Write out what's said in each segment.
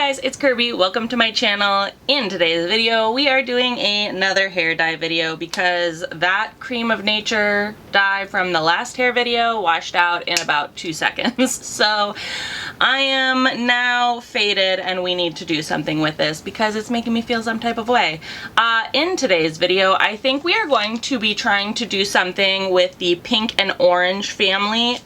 guys, it's Kirby. Welcome to my channel. In today's video, we are doing another hair dye video because that Cream of Nature dye from the last hair video washed out in about 2 seconds. So I am now faded and we need to do something with this because it's making me feel some type of way. In today's video, I think we are going to be trying to do something with the pink and orange family.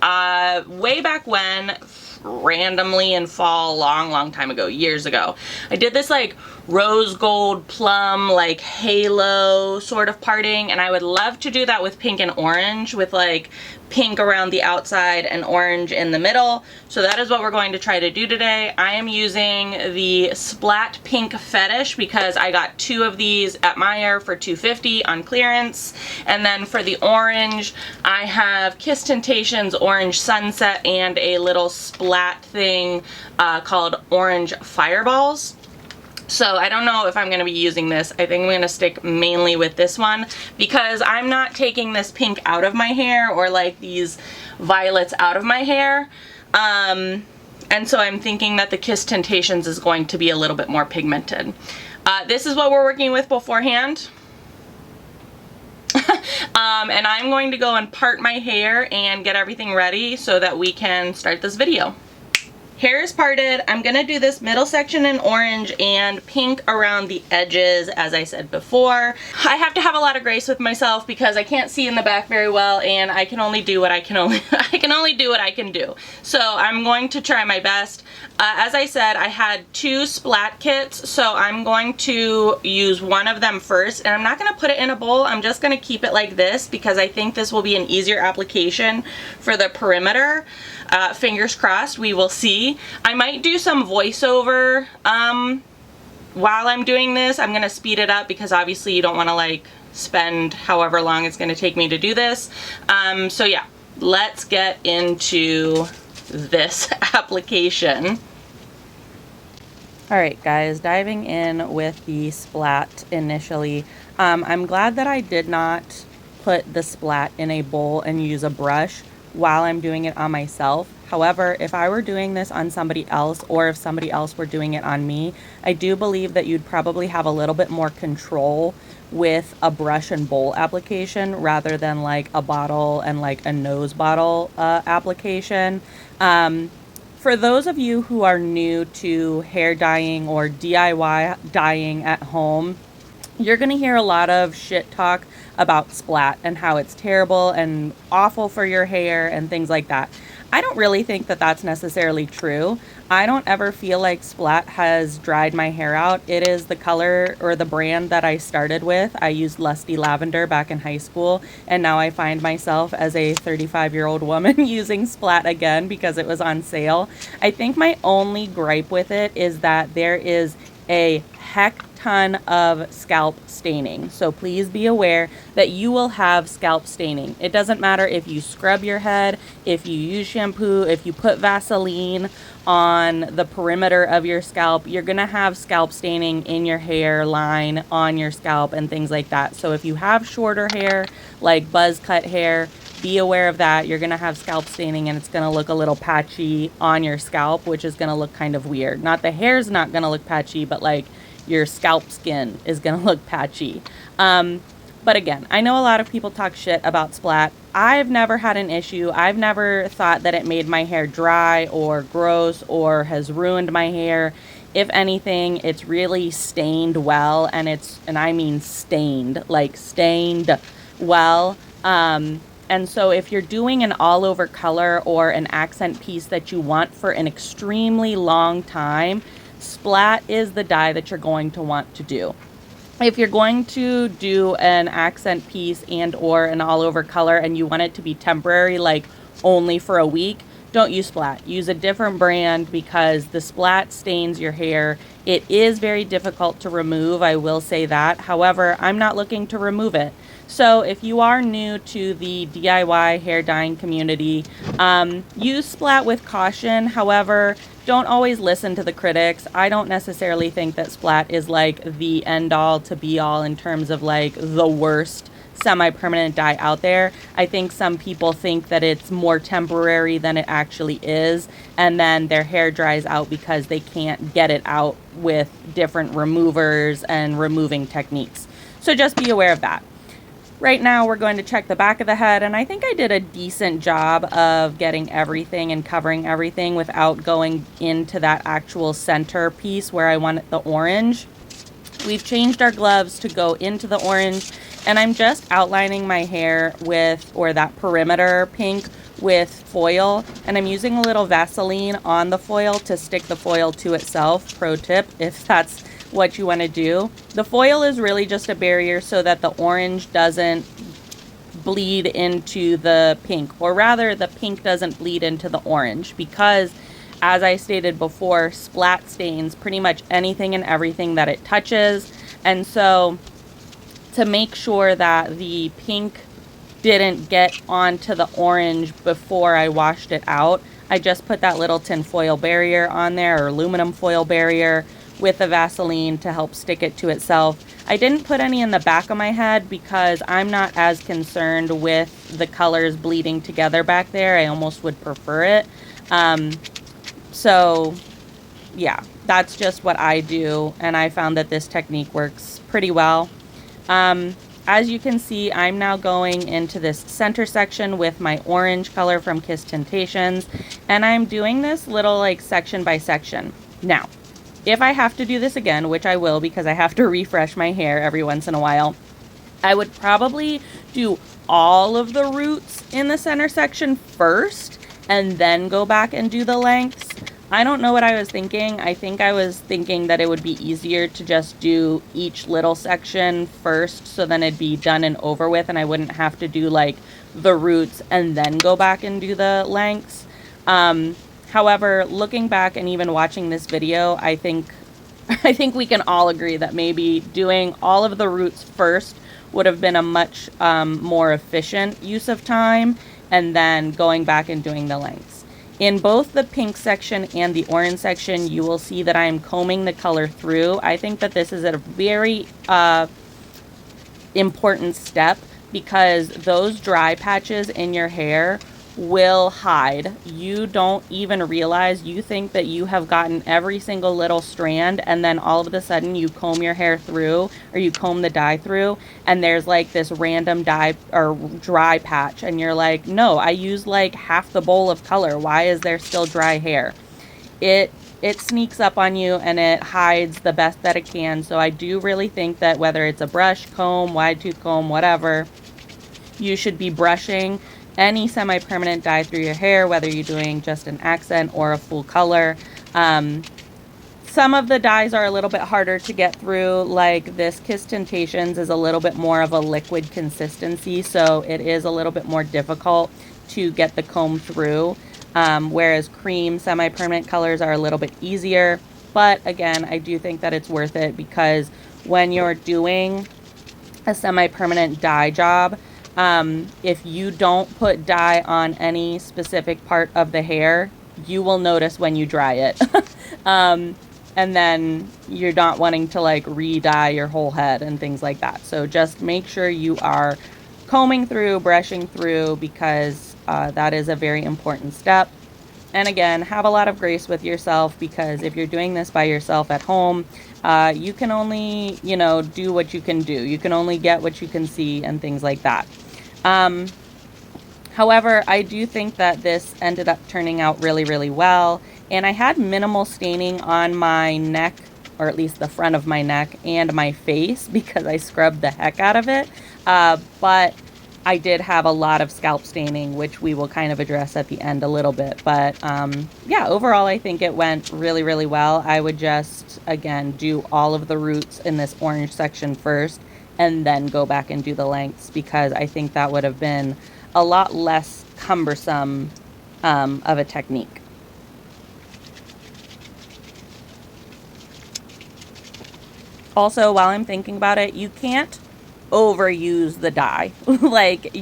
Way back when, randomly in fall, long time ago, years ago, I did this like rose gold plum like halo sort of parting, and I would love to do that with pink and orange, with like pink around the outside and orange in the middle. So that is what we're going to try to do today. I am using the Splat Pink Fetish because I got 2 of these at Meijer for $2.50 on clearance. And then for the orange, I have Kiss Tintation's Orange Sunset and a little splat thing called Orange Fireballs. So I don't know if I'm going to be using this. I think I'm going to stick mainly with this one because I'm not taking this pink out of my hair or like these violets out of my hair. And so I'm thinking that the Kiss Tintations is going to be a little bit more pigmented. This is what we're working with beforehand. And I'm going to go and part my hair and get everything ready so that we can start this video. Hair is parted. I'm gonna do this middle section in orange and pink around the edges, as I said before. I have to have a lot of grace with myself because I can't see in the back very well, and I can only do what I can do what I can do. So I'm going to try my best. As I said, I had 2 splat kits, so I'm going to use one of them first, and I'm not gonna put it in a bowl. I'm just gonna keep it like this because I think this will be an easier application for the perimeter. Fingers crossed, we will see. I might do some voiceover while I'm doing this. I'm gonna speed it up because obviously you don't want to like spend however long it's gonna take me to do this. So yeah, let's get into this application. Alright guys, diving in with the splat initially. I'm glad that I did not put the splat in a bowl and use a brush while I'm doing it on myself. However, if I were doing this on somebody else, or if somebody else were doing it on me, I do believe that you'd probably have a little bit more control with a brush and bowl application rather than like a bottle and like a nose bottle application. For those of you who are new to hair dyeing or DIY dyeing at home, you're going to hear a lot of shit talk about splat and how it's terrible and awful for your hair and things like that. I don't really think that that's necessarily true. I don't ever feel like splat has dried my hair out. It is the color or the brand that I started with. I used Lusty Lavender back in high school, and now I find myself as a 35-year-old woman using splat again because it was on sale. I think my only gripe with it is that there is a heck ton of scalp staining. So please be aware that you will have scalp staining. It doesn't matter if you scrub your head, if you use shampoo, if you put Vaseline on the perimeter of your scalp, you're gonna have scalp staining in your hairline, on your scalp, and things like that. So if you have shorter hair, like buzz cut hair, be aware of that. You're gonna have scalp staining and it's gonna look a little patchy on your scalp, which is gonna look kind of weird. Not the hair's not gonna look patchy, but like your scalp skin is gonna look patchy. But again, I know a lot of people talk shit about splat. I've never had an issue. I've never thought that it made my hair dry or gross or has ruined my hair. If anything, it's really stained well, and I mean stained, like stained well. And so if you're doing an all over color or an accent piece that you want for an extremely long time, splat is the dye that you're going to want to do. If you're going to do an accent piece and or an all over color and you want it to be temporary, like only for a week, don't use splat. Use a different brand because the splat stains your hair. It is very difficult to remove, I will say that. However, I'm not looking to remove it. So if you are new to the DIY hair dyeing community, use splat with caution. However, don't always listen to the critics. I don't necessarily think that splat is like the end all to be all in terms of like the worst semi-permanent dye out there. I think some people think that it's more temporary than it actually is, and then their hair dries out because they can't get it out with different removers and removing techniques. So just be aware of that. Right now we're going to check the back of the head, and I think I did a decent job of getting everything and covering everything without going into that actual center piece where I want the orange. We've changed our gloves to go into the orange, and I'm just outlining my hair with, or that perimeter pink, with foil, and I'm using a little Vaseline on the foil to stick the foil to itself. Pro tip, if that's what you want to do. The foil is really just a barrier so that the orange doesn't bleed into the pink, or rather the pink doesn't bleed into the orange, because as I stated before, splat stains pretty much anything and everything that it touches. And so to make sure that the pink didn't get onto the orange before I washed it out, I just put that little tin foil barrier on there, or aluminum foil barrier, with the Vaseline to help stick it to itself. I didn't put any in the back of my head because I'm not as concerned with the colors bleeding together back there. I almost would prefer it. So yeah, that's just what I do, and I found that this technique works pretty well. As you can see, I'm now going into this center section with my orange color from Kiss Tintations, and I'm doing this little like section by section. Now, if I have to do this again, which I will because I have to refresh my hair every once in a while, I would probably do all of the roots in the center section first and then go back and do the lengths. I don't know what I was thinking. I think I was thinking that it would be easier to just do each little section first, so then it'd be done and over with, and I wouldn't have to do like the roots and then go back and do the lengths. However, looking back and even watching this video, I think we can all agree that maybe doing all of the roots first would have been a much more efficient use of time, and then going back and doing the lengths. In both the pink section and the orange section, you will see that I am combing the color through. I think that this is a very important step, because those dry patches in your hair will hide. You don't even realize, you think that you have gotten every single little strand, and then all of a sudden you comb your hair through, or you comb the dye through, and there's like this random dye or dry patch, and you're like, no, I used like half the bowl of color, why is there still dry hair? It sneaks up on you, and it hides the best that it can. So I do really think that whether it's a brush, comb, wide tooth comb, whatever, you should be brushing any semi-permanent dye through your hair, whether you're doing just an accent or a full color. Some of the dyes are a little bit harder to get through, like this Kiss Tintations is a little bit more of a liquid consistency, so it is a little bit more difficult to get the comb through, whereas cream semi-permanent colors are a little bit easier. But again, I do think that it's worth it, because when you're doing a semi-permanent dye job, if you don't put dye on any specific part of the hair, you will notice when you dry it. And then you're not wanting to like re-dye your whole head and things like that. So just make sure you are combing through, brushing through, because that is a very important step. And again, have a lot of grace with yourself, because if you're doing this by yourself at home, you can only, do what you can do. You can only get what you can see and things like that. However, I do think that this ended up turning out really, really well. And I had minimal staining on my neck, or at least the front of my neck, and my face, because I scrubbed the heck out of it. But I did have a lot of scalp staining, which we will kind of address at the end a little bit. But yeah, overall, I think it went really, really well. I would just, again, do all of the roots in this orange section first, and then go back and do the lengths, because I think that would have been a lot less cumbersome of a technique. Also, while I'm thinking about it, you can't overuse the dye. Like,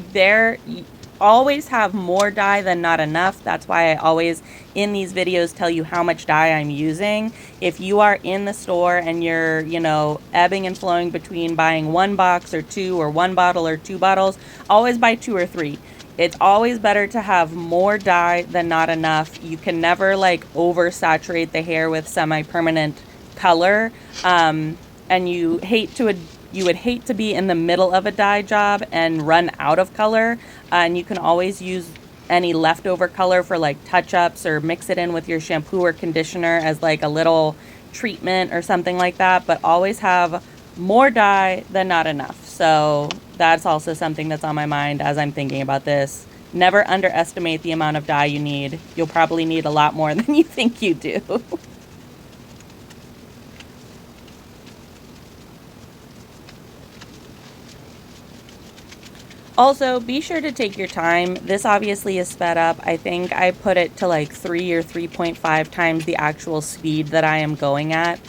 always have more dye than not enough. That's why I always in these videos tell you how much dye I'm using. If you are in the store and you're, you know, ebbing and flowing between buying one box or two, or one bottle or two bottles, always buy 2 or 3. It's always better to have more dye than not enough. You can never like oversaturate the hair with semi-permanent color, and you would hate to be in the middle of a dye job and run out of color. And you can always use any leftover color for like touch-ups, or mix it in with your shampoo or conditioner as like a little treatment or something like that. But always have more dye than not enough. So that's also something that's on my mind as I'm thinking about this. Never underestimate the amount of dye you need. You'll probably need a lot more than you think you do. Also, be sure to take your time. This obviously is sped up. I think I put it to like 3 or 3.5 times the actual speed that I am going at.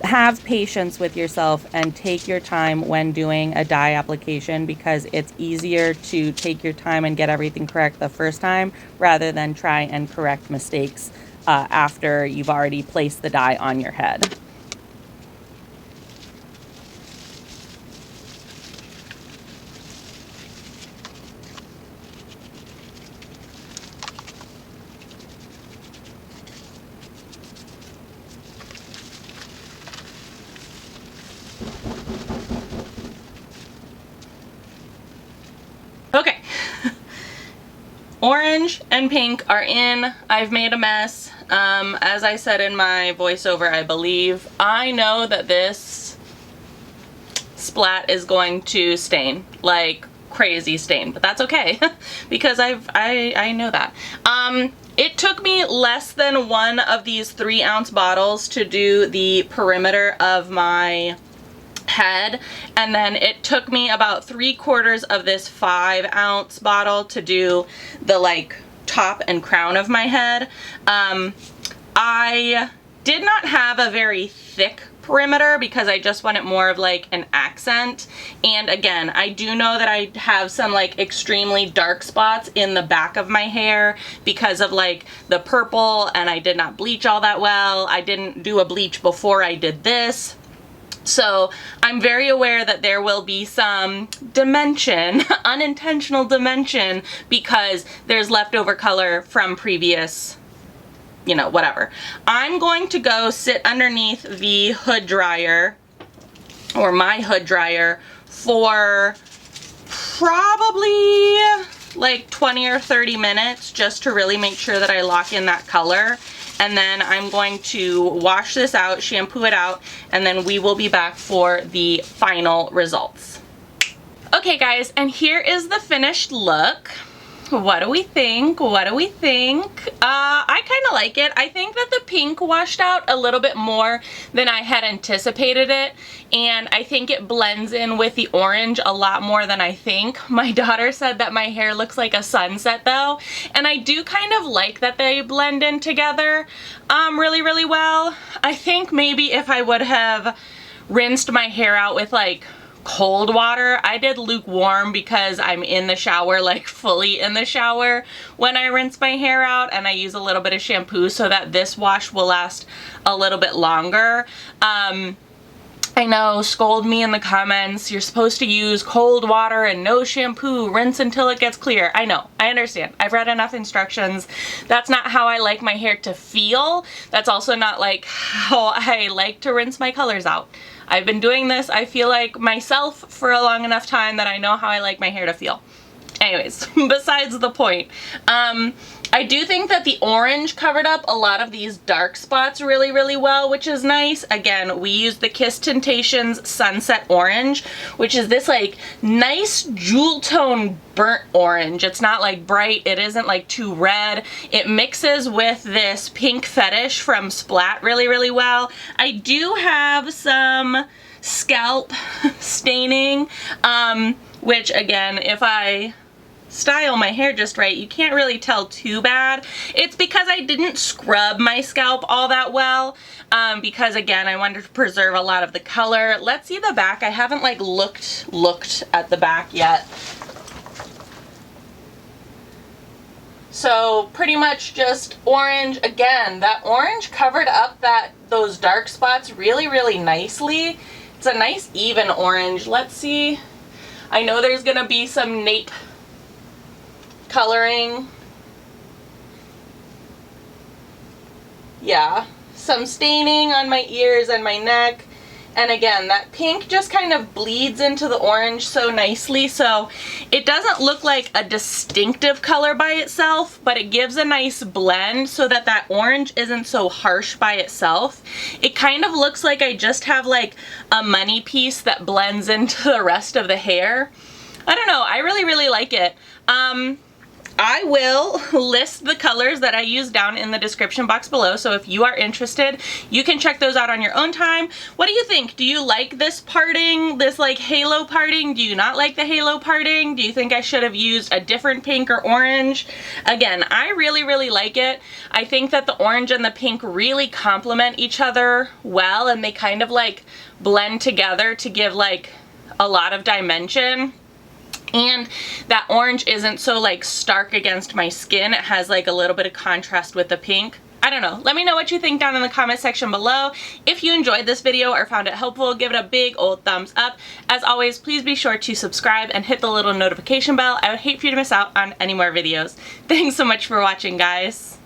Have patience with yourself and take your time when doing a dye application, because it's easier to take your time and get everything correct the first time rather than try and correct mistakes after you've already placed the dye on your head. Okay, orange and pink are in. I've made a mess. As I said in my voiceover, I believe, I know that this splat is going to stain, like crazy stain, but that's okay because I know that. It took me less than one of these 3-ounce bottles to do the perimeter of my head, and then it took me about 3/4 of this 5-ounce bottle to do the like top and crown of my head. I did not have a very thick perimeter because I just wanted more of like an accent. And again, I do know that I have some like extremely dark spots in the back of my hair because of like the purple, and I did not bleach all that well. I didn't do a bleach before I did this. So I'm very aware that there will be some dimension, unintentional dimension, because there's leftover color from previous, you know, whatever. I'm going to go sit underneath the hood dryer, or my hood dryer, for probably like 20 or 30 minutes just to really make sure that I lock in that color. And then I'm going to wash this out, shampoo it out, and then we will be back for the final results. Okay guys, and here is the finished look. What do we think? What do we think? I kind of like it. I think that the pink washed out a little bit more than I had anticipated it, and I think it blends in with the orange a lot more than I think. My daughter said that my hair looks like a sunset though, and I do kind of like that they blend in together really, really well. I think maybe if I would have rinsed my hair out with like cold water. I did lukewarm because I'm in the shower, like fully in the shower when I rinse my hair out, and I use a little bit of shampoo so that this wash will last a little bit longer. I know, scold me in the comments, you're supposed to use cold water and no shampoo, rinse until it gets clear. I know, I understand. I've read enough instructions. That's not how I like my hair to feel. That's also not like how I like to rinse my colors out. I've been doing this, I feel like, myself for a long enough time that I know how I like my hair to feel. Anyways, besides the point. I do think that the orange covered up a lot of these dark spots really, really well, which is nice. Again, we used the Kiss Tintations Sunset Orange, which is this like nice jewel tone burnt orange. It's not like bright, it isn't like too red. It mixes with this pink Fetish from Splat really, really well. I do have some scalp staining, which again, if I style my hair just right, you can't really tell too bad. It's because I didn't scrub my scalp all that well, because again, I wanted to preserve a lot of the color. Let's see the back. I haven't like looked at the back yet. So pretty much just orange. Again, that orange covered up those dark spots really nicely. It's a nice even orange. Let's see. I know there's gonna be some nape coloring. Yeah, some staining on my ears and my neck. And again, that pink just kind of bleeds into the orange so nicely, so it doesn't look like a distinctive color by itself, but it gives a nice blend so that that orange isn't so harsh by itself. It kind of looks like I just have like a money piece that blends into the rest of the hair. I don't know, I really like it. I will list the colors that I use down in the description box below, so if you are interested, you can check those out on your own time. What do you think? Do you like this parting, this like halo parting? Do you not like the halo parting? Do you think I should have used a different pink or orange? Again, I really like it. I think that the orange and the pink really complement each other well, and they kind of like blend together to give like a lot of dimension. And that orange isn't so like stark against my skin. It has like a little bit of contrast with the pink. I don't know. Let me know what you think down in the comment section below. If you enjoyed this video or found it helpful, give it a big old thumbs up. As always, please be sure to subscribe and hit the little notification bell. I would hate for you to miss out on any more videos. Thanks so much for watching, guys.